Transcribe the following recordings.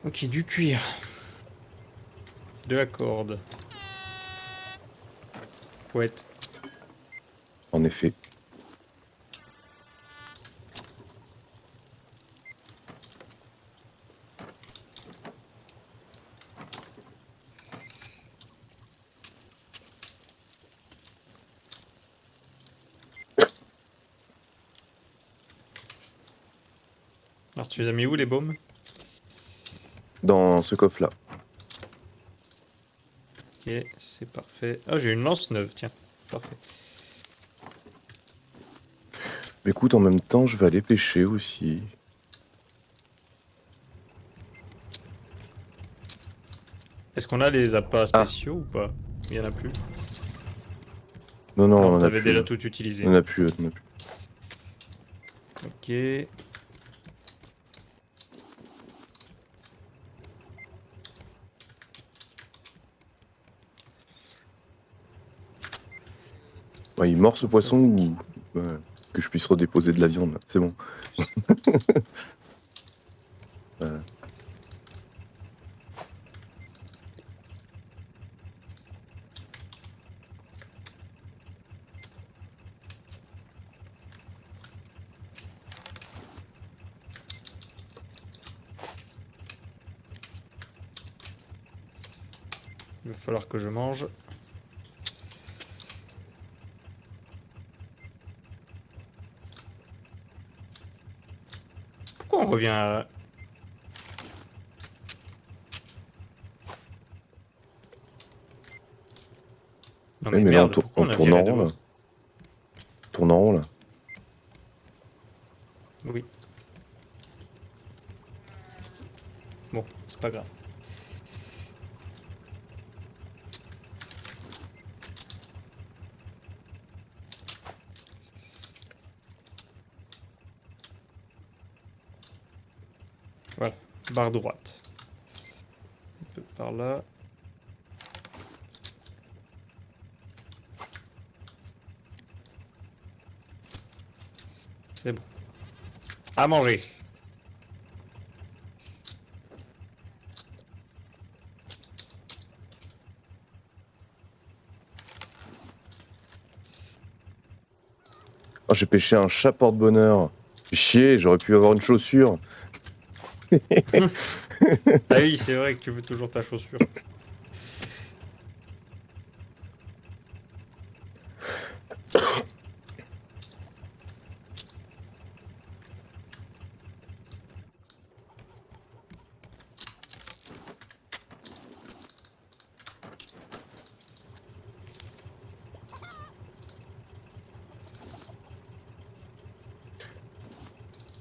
Ok, du cuir. De la corde. Chouette. En effet. Alors tu les as mis où les baumes? Dans ce coffre-là. Ok, c'est parfait. Ah, j'ai une lance neuve, tiens. Parfait. Mais écoute, en même temps, je vais aller pêcher aussi. Est-ce qu'on a les appâts Ah, spéciaux ou pas? Il y en a plus. non, non, Non, on en a t'avais plus déjà là. tout utilisé. On en a plus, on en a plus. Ok. Ouais, il mord ce poisson Fabrique. ou que je puisse redéposer de la viande, là. C'est bon. Euh, Il va falloir que je mange. Pourquoi on revient à... Non Oui, mais mais là, merde, pourquoi on on a tourne en viré rond, là. dehors? On tourne en rond, là. Oui. Bon, c'est pas grave. Voilà, barre droite. Un peu par là. C'est bon. À manger. Oh, j'ai pêché un chat porte-bonheur. Chier, j'aurais pu avoir une chaussure. Ah oui, c'est vrai que tu veux toujours ta chaussure.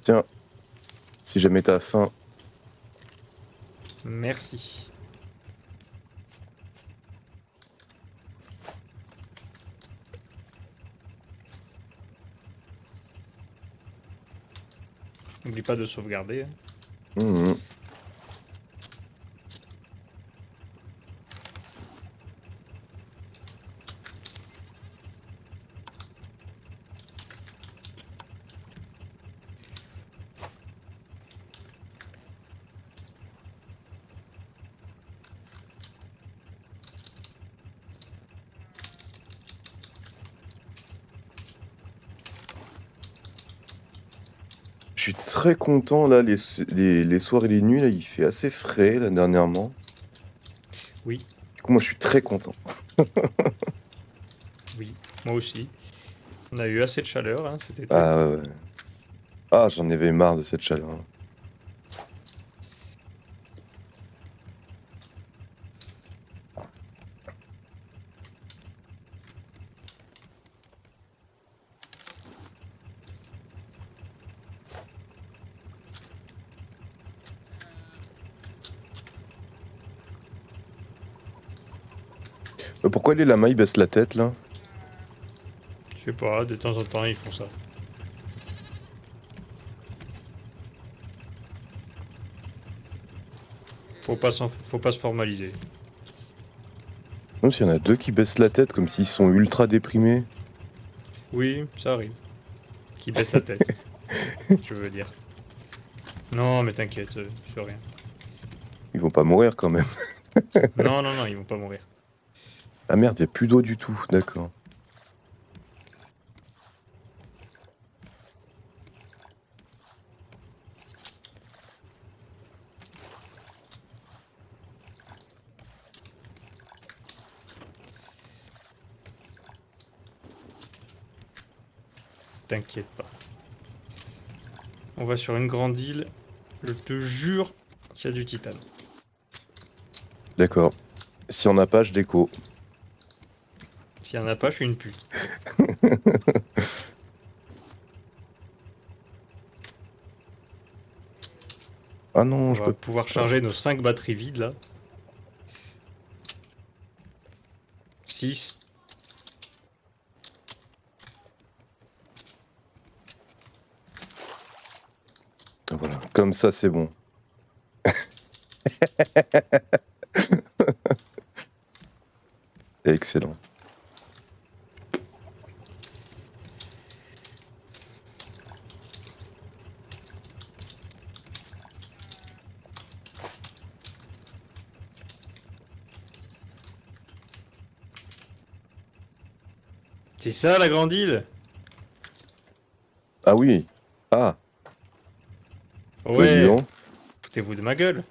Tiens, si jamais t'as faim, Merci. N'oublie pas de sauvegarder. Hein. hum, je suis très content, là, les soirs et les nuits, là, il fait assez frais, là, dernièrement. Oui, Du coup, moi, je suis très content. oui, moi aussi. On a eu assez de chaleur hein, cet été. Ah, ouais, ouais. Ah, j'en avais marre de cette chaleur. Pourquoi les lamas, ils baissent la tête, là? Je sais pas, de temps en temps ils font ça. Faut pas se formaliser. Non, s'il y en a deux qui baissent la tête comme s'ils sont ultra déprimés. Oui, ça arrive. Qui baisse la tête, je veux dire. Non, mais t'inquiète, c'est rien. Ils vont pas mourir quand même. Non, non, non, ils vont pas mourir. Ah merde, y a plus d'eau du tout, d'accord. T'inquiète pas. On va sur une grande île. Je te jure qu'il y a du titane. D'accord. Si on n'a pas, je déco. S'il y en a pas, je suis une pute. Ah non, On je va peux pouvoir pas. charger nos 5 batteries vides là. 6. Voilà, comme ça c'est bon. Excellent. C'est ça la grande île? Ah oui. Ah, bah dis Ouais, donc. foutez-vous de ma gueule.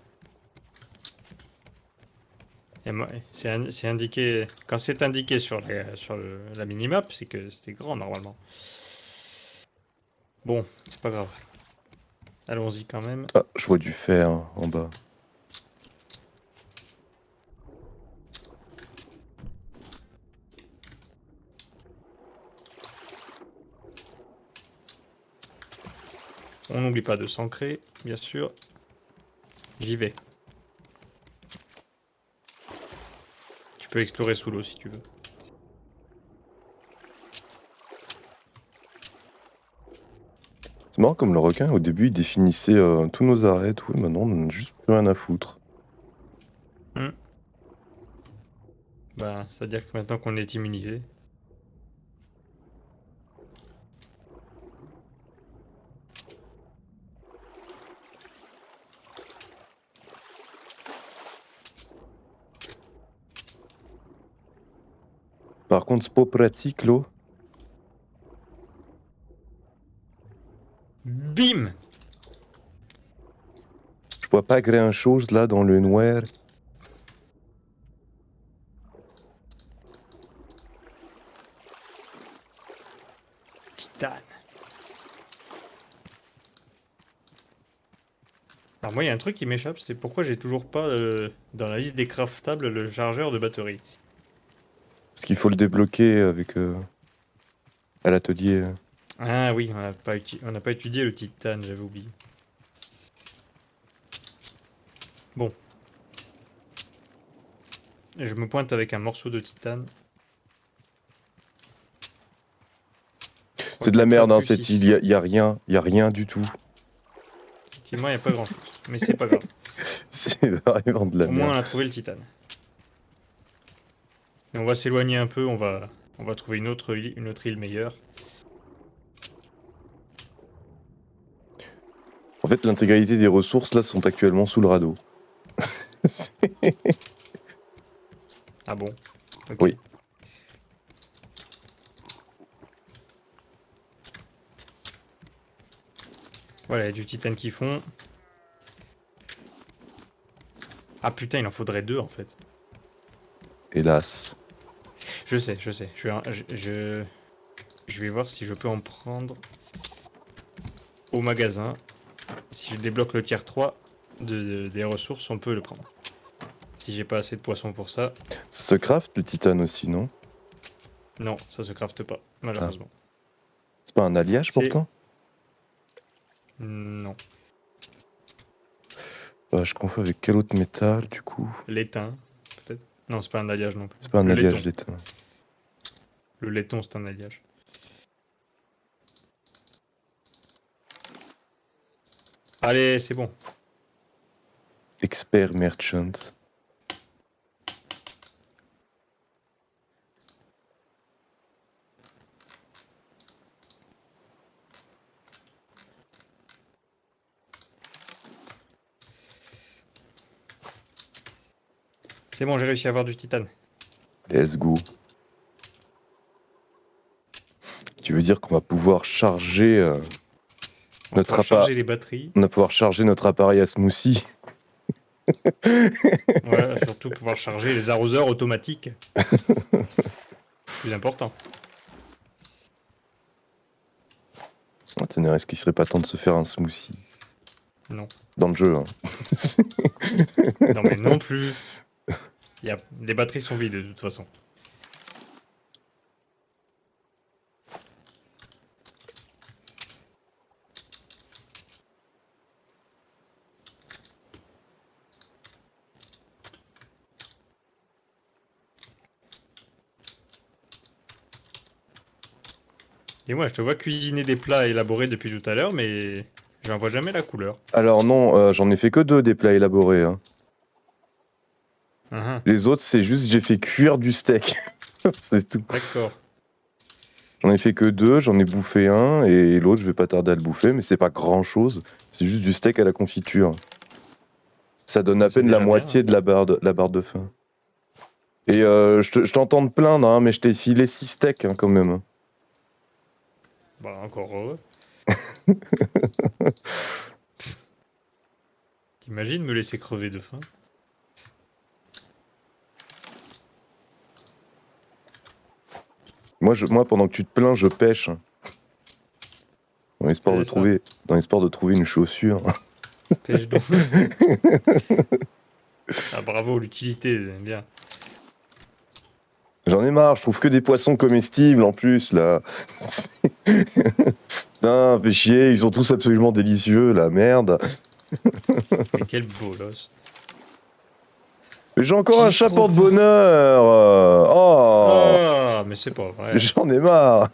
C'est indiqué. Quand c'est indiqué sur la minimap, c'est que c'est grand normalement. Bon, c'est pas grave. Allons-y quand même. Ah, je vois du fer en bas. On n'oublie pas de s'ancrer, bien sûr. J'y vais. Tu peux explorer sous l'eau si tu veux. C'est marrant comme le requin, au début il définissait tous nos arrêts, tout, et maintenant on en a juste plus rien à foutre. Bah, c'est-à-dire que maintenant qu'on est immunisé. Par contre, c'est pas pratique l'eau. Bim! Je vois pas grand chose là dans le noir. Titane. Alors moi, il y a un truc qui m'échappe, c'est pourquoi j'ai toujours pas dans la liste des craftables le chargeur de batterie. Parce qu'il faut le débloquer avec à l'atelier. Ah oui, on n'a pas étudié le titane, j'avais oublié. Bon. Et je me pointe avec un morceau de titane. C'est de la Quoique pas merde hein, plus cette île, ici. y a rien, y a rien du tout. Effectivement, il n'y a pas grand-chose. Mais c'est pas grave. C'est vraiment de la Au moins, merde. on a trouvé le titane. Et on va s'éloigner un peu, on va trouver une autre île meilleure. En fait, l'intégralité des ressources là sont actuellement sous le radeau. Ah bon? Ok. Oui. Voilà, il y a du titane qui fond. Ah putain, il en faudrait 2 en fait. Hélas. Je sais, je sais. Je vais voir si je peux en prendre au magasin. Si je débloque le tiers 3 des ressources, on peut le prendre. Si j'ai pas assez de poissons pour ça, Ça se craft le titane aussi, non? non, ça se crafte pas, malheureusement. C'est pas un alliage C'est... pourtant? Non. Je confonds avec quel autre métal du coup? L'étain, peut-être. Non, c'est pas un alliage non plus. C'est pas un Le alliage laiton. d'étain. Le laiton, c'est un alliage. Allez, c'est bon. Expert merchant. C'est bon, j'ai réussi à avoir du titane. Let's go. Tu veux dire qu'on va pouvoir charger On va notre pouvoir charger les batteries. on va pouvoir charger notre appareil à smoothie. Ouais, surtout pouvoir charger les arroseurs automatiques. Plus important. Ah, tiens, est-ce qu'il serait pas temps de se faire un smoothie Non. dans le jeu hein. Non mais non plus. Les batteries sont vides de toute façon. Et moi, je te vois cuisiner des plats élaborés depuis tout à l'heure, mais j'en vois jamais la couleur. Alors non, j'en ai fait que 2 des plats élaborés. Hein. Les autres, c'est juste j'ai fait cuire du steak. C'est tout. D'accord. J'en ai fait que 2, j'en ai bouffé un, et l'autre, je vais pas tarder à le bouffer, mais c'est pas grand chose. C'est juste du steak à la confiture. Ça donne à C'est peine la déjà moitié bien. de la barre de faim. Et je t'entends te plaindre, hein, mais je t'ai filé 6 steaks hein, quand même. Bah, encore heureux. T'imagines me laisser crever de faim? Moi, pendant que tu te plains, je pêche. Dans l'espoir C'est de trouver une chaussure. Pêche donc. Ah, bravo, l'utilité, bien. J'en ai marre, je trouve que des poissons comestibles en plus, là. Putain, fais chier, ils sont tous absolument délicieux, la merde. Mais quel bolos. Mais j'ai encore un Qui chat trop- porte-bonheur. Oh, Ah, mais c'est pas vrai. j'en ai marre.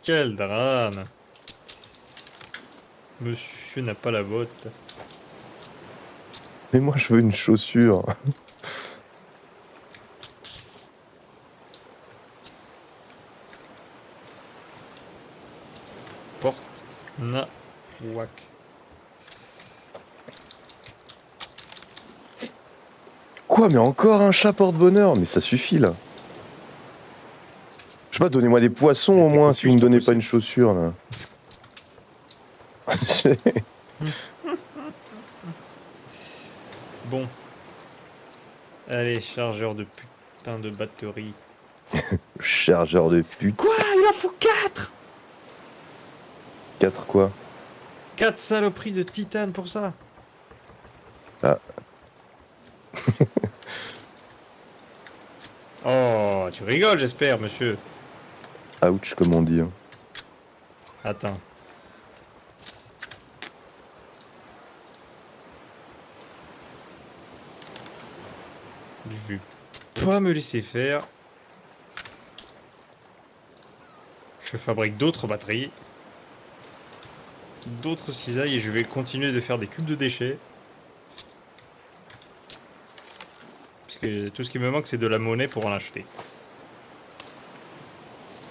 Quel drame. Monsieur n'a pas la botte. Mais moi, je veux une chaussure. Porte. Na. Wak. Quoi, mais encore un chat porte-bonheur? Mais ça suffit, là. Je sais pas, donnez-moi des poissons Mais au t'es moins si vous me copus, donnez pas pas une chaussure, là. Bon. Allez, chargeur de putain de batterie. Chargeur de pute. Quoi? Il en faut 4! 4 quoi? 4 saloperies de titane pour ça. Ah. Oh, tu rigoles, j'espère, monsieur. Ouch, comme on dit. Hein. Attends. Je vais pas me laisser faire. Je fabrique d'autres batteries. D'autres cisailles et je vais continuer de faire des cubes de déchets. Parce que tout ce qui me manque, c'est de la monnaie pour en acheter.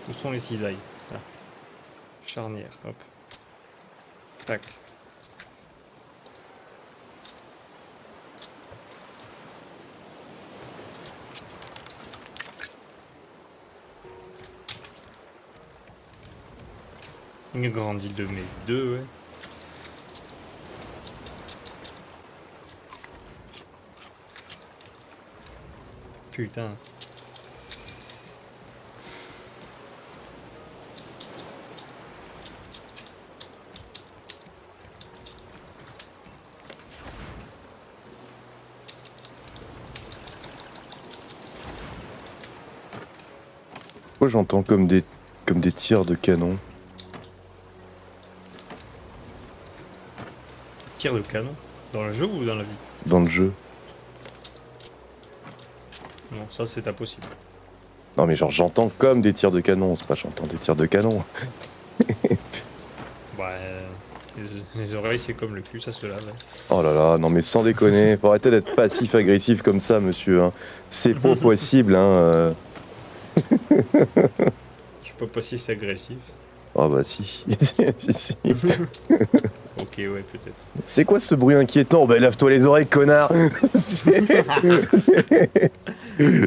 Où sont les cisailles? Ah. Charnière, hop. Tac. Une grande île de mes 2, ouais. Putain. Pourquoi j'entends comme des tirs de canon? Tir de canon? Dans le jeu ou dans la vie? Dans le jeu. Non, ça c'est impossible. Non mais genre j'entends comme des tirs de canon, c'est pas j'entends des tirs de canon. Bah, les oreilles c'est comme le cul, ça se lave. Hein. Oh là là, non mais sans déconner, faut arrêter d'être passif-agressif comme ça monsieur. Hein. C'est pas possible hein. Je suis pas passif, c'est agressif. Ah bah si. Si, si. Ok. Ok, ouais, peut-être. C'est quoi ce bruit inquiétant? Bah lave-toi les oreilles, connard.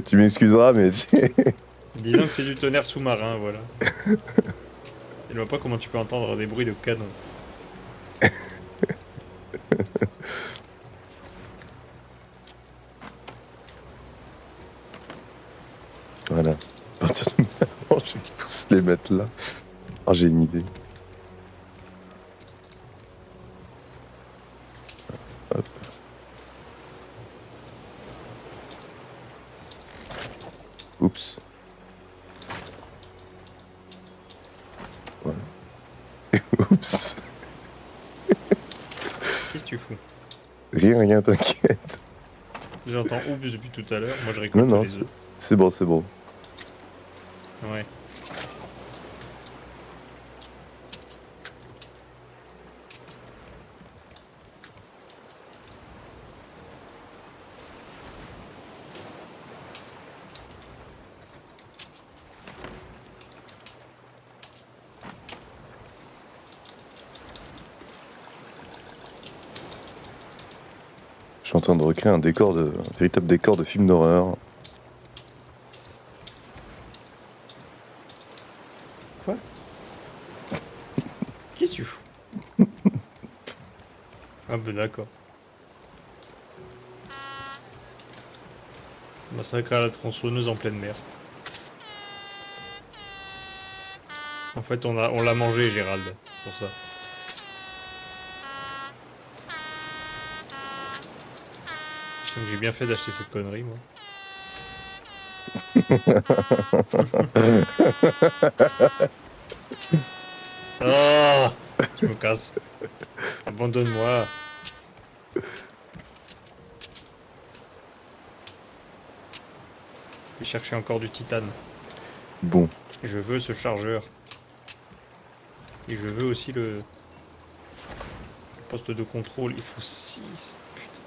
Tu m'excuseras, mais c'est... Disons que c'est du tonnerre sous-marin, voilà. Je ne vois pas comment tu peux entendre des bruits de canon. Voilà. À partir de maintenant, je vais tous les mettre là. Oh, j'ai une idée. Hop. Oups. Voilà. Oups. Qu'est-ce que tu fous? Rien, t'inquiète. J'entends oups depuis tout à l'heure. Moi, je Non, récolte non, les œufs. c'est bon, c'est bon. Ouais. Je suis en train de recréer un véritable décor de film d'horreur. Qu'est-ce que tu fous? Ah ben d'accord. Massacre à la tronçonneuse en pleine mer. En fait, on l'a mangé, Gérald. Pour ça. Donc j'ai bien fait d'acheter cette connerie, moi. Oh, tu me casses. Abandonne-moi. Je vais chercher encore du titane. Bon, Je veux ce chargeur. Et je veux aussi le poste de contrôle. Il faut 6. Putain.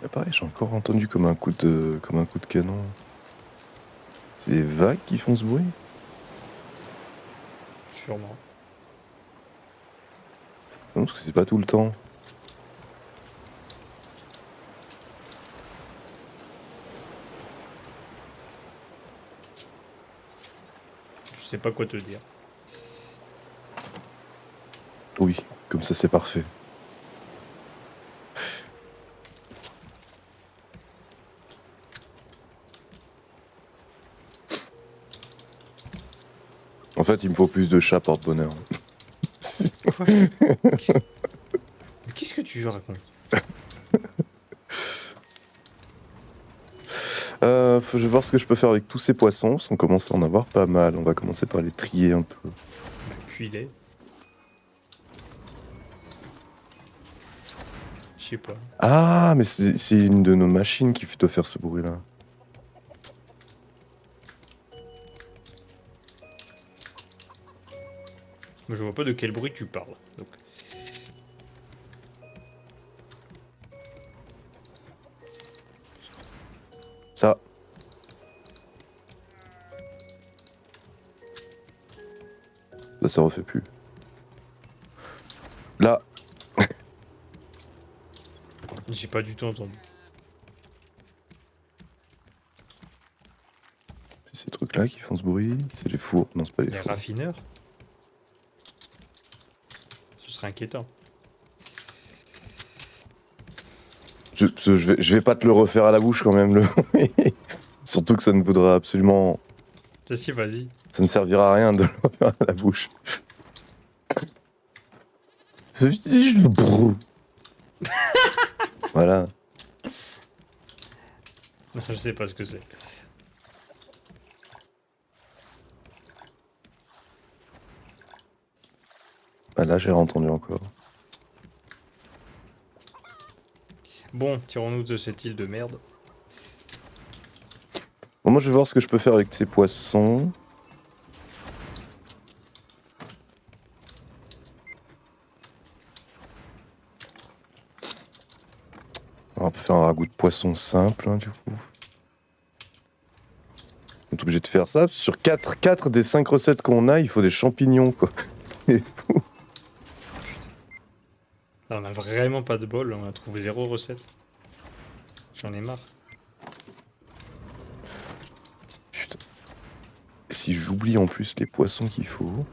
là, pareil, j'ai encore entendu comme un coup de canon. C'est les vagues qui font ce bruit? Sûrement. Non, parce que c'est pas tout le temps. Je sais pas quoi te dire. Oui, comme ça c'est parfait. En fait, il me faut plus de chats porte-bonheur. Quoi? Mais qu'est-ce que tu racontes? Je vais voir ce que je peux faire avec tous ces poissons, parce qu'on commence à en avoir pas mal. On va commencer par les trier un peu. Bah, cuis-les. Je sais pas. Ah, mais c'est une de nos machines qui doit faire ce bruit-là. Mais je vois pas de quel bruit tu parles. Donc. Ça. Là, ça refait plus. Là. J'ai pas du tout entendu. C'est ces trucs-là qui font ce bruit. C'est les fours. Non, c'est pas les Les fours. raffineurs? Ce serait inquiétant. Je vais pas te le refaire à la bouche quand même. Surtout que ça ne voudra absolument... Si, vas-y. Ça ne servira à rien de le refaire à la bouche. Voilà. Non, je sais pas ce que c'est. Ah, là, j'ai entendu encore. Bon, tirons-nous de cette île de merde. Bon, moi, je vais voir ce que je peux faire avec ces poissons. On peut faire un ragoût de poisson simple, hein, du coup. être obligé de faire ça. Sur 4 des 5 recettes qu'on a, il faut des champignons, quoi. Là, on a vraiment pas de bol, on a trouvé 0 recette. J'en ai marre. Putain. Et si j'oublie en plus les poissons qu'il faut...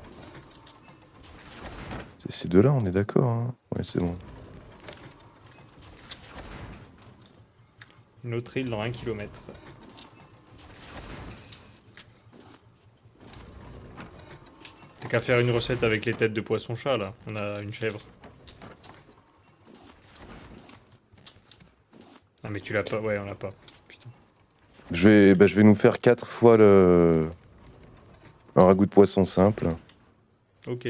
C'est ces deux-là, on est d'accord, hein? Ouais, c'est bon. Une autre île dans 1 km. T'as qu'à faire une recette avec les têtes de poisson-chat, là. On a une chèvre. Ah, mais tu l'as pas? Ouais, on l'a pas. Putain. Je vais nous faire 4 fois un ragoût de poisson simple. Ok.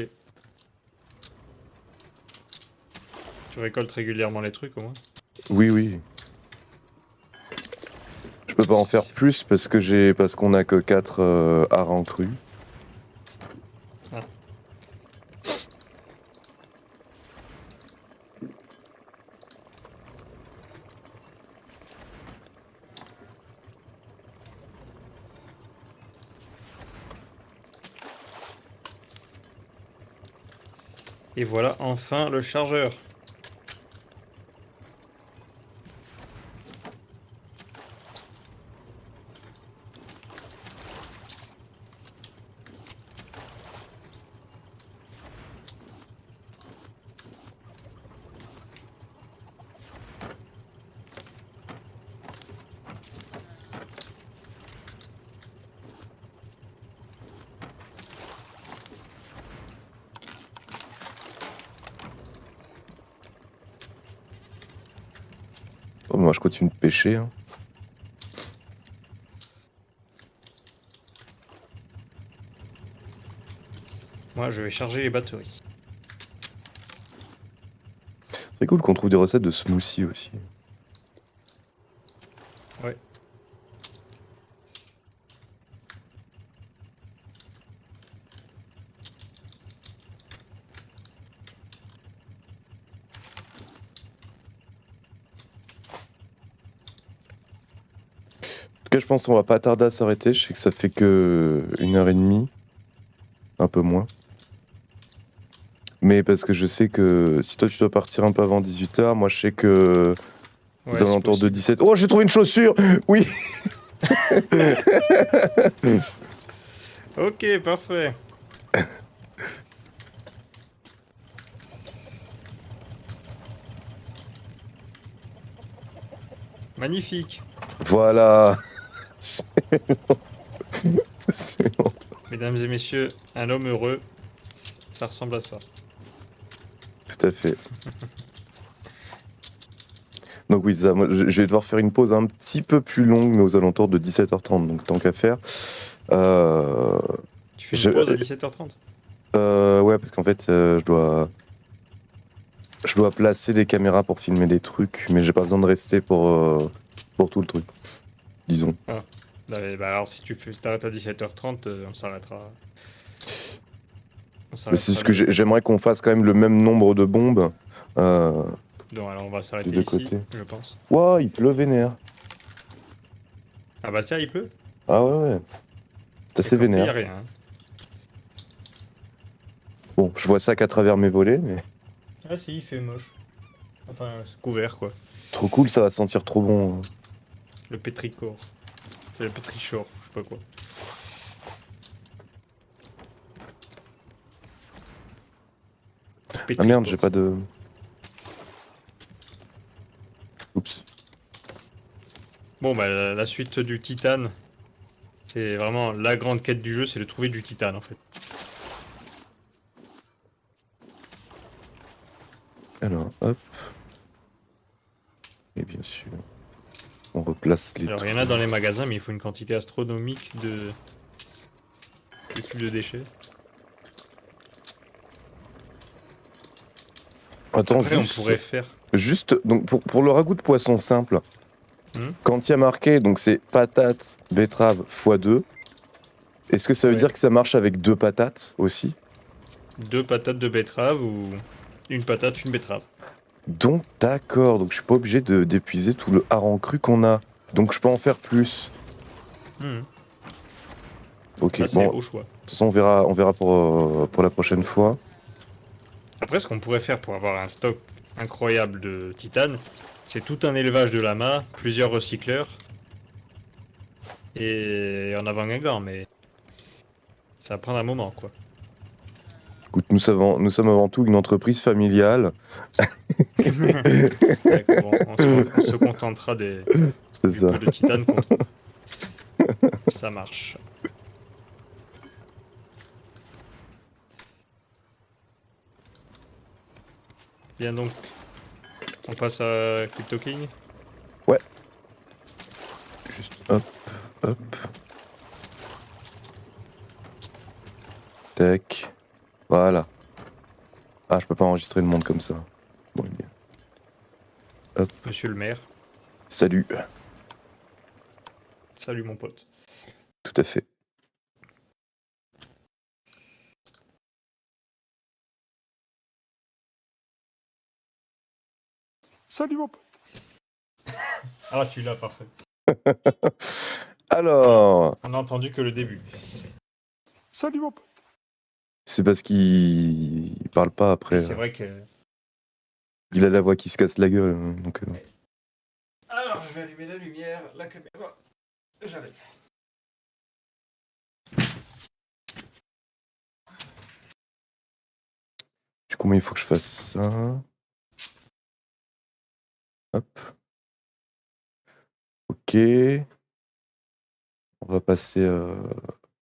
Tu récoltes régulièrement les trucs, au moins? Oui, oui. Je peux pas en faire plus parce qu'on a que 4 harengs crus. Ah. Et voilà enfin le chargeur. Oh, moi, je continue de pêcher, hein. Moi, je vais charger les batteries. C'est cool qu'on trouve des recettes de smoothie aussi. Ouais. En tout cas, je pense qu'on va pas tarder à s'arrêter. Je sais que ça fait que 1h30. Un peu moins. Mais parce que je sais que si toi tu dois partir un peu avant 18h, moi je sais que Ouais, aux c'est alentours de possible. 17... Oh, j'ai trouvé une chaussure! Oui! Ok, parfait. Magnifique. Voilà! C'est bon. C'est bon. Mesdames et messieurs, un homme heureux, ça ressemble à ça. Tout à fait. Donc oui, ça, moi, je vais devoir faire une pause un petit peu plus longue, mais aux alentours de 17h30, donc tant qu'à faire. Tu fais une pause à 17h30? Ouais, parce qu'en fait, je dois placer des caméras pour filmer des trucs, mais j'ai pas besoin de rester pour tout le truc, disons. Ah. Bah alors si tu t'arrêtes à 17h30, on s'arrêtera. Mais c'est ce que j'aimerais qu'on fasse quand même le même nombre de bombes Donc alors on va des s'arrêter deux ici, côtés. je pense. Ouah, il pleut vénère. Ah bah tiens, il pleut. Ah ouais. C'est assez Et quand il y a vénère. rien. Hein. Bon, je vois ça qu'à travers mes volets, mais Ah si, il fait moche. Enfin, c'est couvert quoi. trop cool, ça va sentir trop bon. Le pétrichor. C'est le pétrichor, je sais pas quoi. Ah merde, j'ai pas de... Oups. Bon bah la suite du titane, c'est vraiment la grande quête du jeu, c'est de trouver du titane en fait. Alors, hop. Et bien sûr, on replace les Alors il y en trucs. a dans les magasins, mais il faut une quantité astronomique de tubes de déchets. Attends, Après, on pourrait faire. juste donc pour le ragoût de poisson simple, Hmm. quand il y a marqué, donc c'est patates, betterave x2, est-ce que ça veut Ouais. dire que ça marche avec 2 patates aussi? 2 patates de betterave ou une patate, une betterave. Donc d'accord, donc je suis pas obligé d'épuiser tout le hareng cru qu'on a. Donc je peux en faire plus. Hmm. Ok, Là, c'est bon, de au choix. toute façon, on verra pour la prochaine fois. Après, ce qu'on pourrait faire pour avoir un stock incroyable de titane, c'est tout un élevage de lamas, plusieurs recycleurs, et en avant Guingamp, mais ça va prendre un moment, quoi. Écoute, nous sommes avant tout une entreprise familiale. D'accord, on se contentera C'est du ça. peu de titane qu'on trouve. Ça marche. Bien donc, on passe à Crypto King. Ouais. Juste hop, hop. Tac. Voilà. Ah, je peux pas enregistrer le monde comme ça. Bon, bien. Hop. Monsieur le maire, Salut. salut mon pote. Tout à fait. Salut mon pote. Ah, tu l'as, parfait. Alors. On a entendu que le début. Salut mon pote. C'est parce qu'il parle pas après. Et c'est vrai que... Il a la voix qui se casse la gueule. Donc, Alors, je vais allumer la lumière, la caméra. J'arrive. Comment il faut que je fasse ça? Hop. Ok. On va passer